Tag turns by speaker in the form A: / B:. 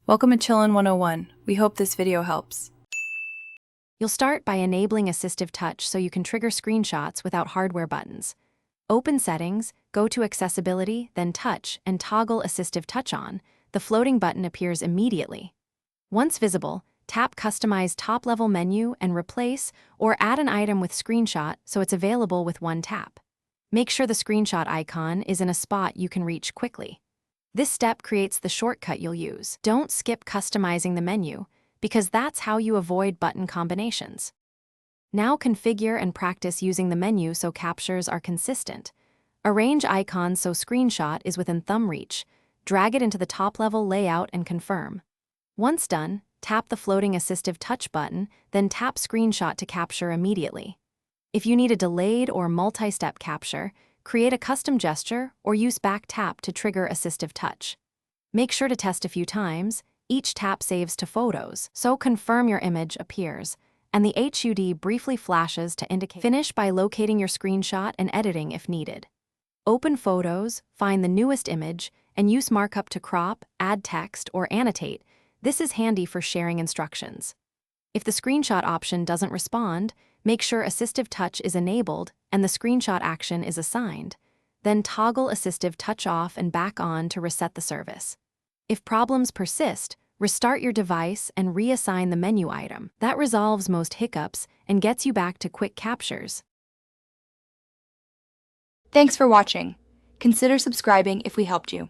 A: Welcome to Chillin' 101. We hope this video helps.
B: You'll start by enabling AssistiveTouch so you can trigger screenshots without hardware buttons. Open Settings, go to Accessibility, then Touch, and toggle AssistiveTouch on. The floating button appears immediately. Once visible, tap Customize top-level menu and replace or add an item with screenshot so it's available with one tap. Make sure the screenshot icon is in a spot you can reach quickly. This step creates the shortcut you'll use. Don't skip customizing the menu, because that's how you avoid button combinations. Now configure and practice using the menu so captures are consistent. Arrange icons so screenshot is within thumb reach. Drag it into the top-level layout and confirm. Once done, tap the floating AssistiveTouch button, then tap Screenshot to capture immediately. If you need a delayed or multi-step capture, create a custom gesture or use back tap to trigger AssistiveTouch. Make sure to test a few times. Each tap saves to photos, so confirm your image appears, and the HUD briefly flashes to indicate. Finish by locating your screenshot and editing if needed. Open Photos, find the newest image, and use markup to crop, add text, or annotate. This is handy for sharing instructions. If the screenshot option doesn't respond, make sure AssistiveTouch is enabled and the screenshot action is assigned. Then toggle AssistiveTouch off and back on to reset the service. If problems persist, restart your device and reassign the menu item. That resolves most hiccups and gets you back to quick captures.
C: Thanks for watching. Consider subscribing if we helped you.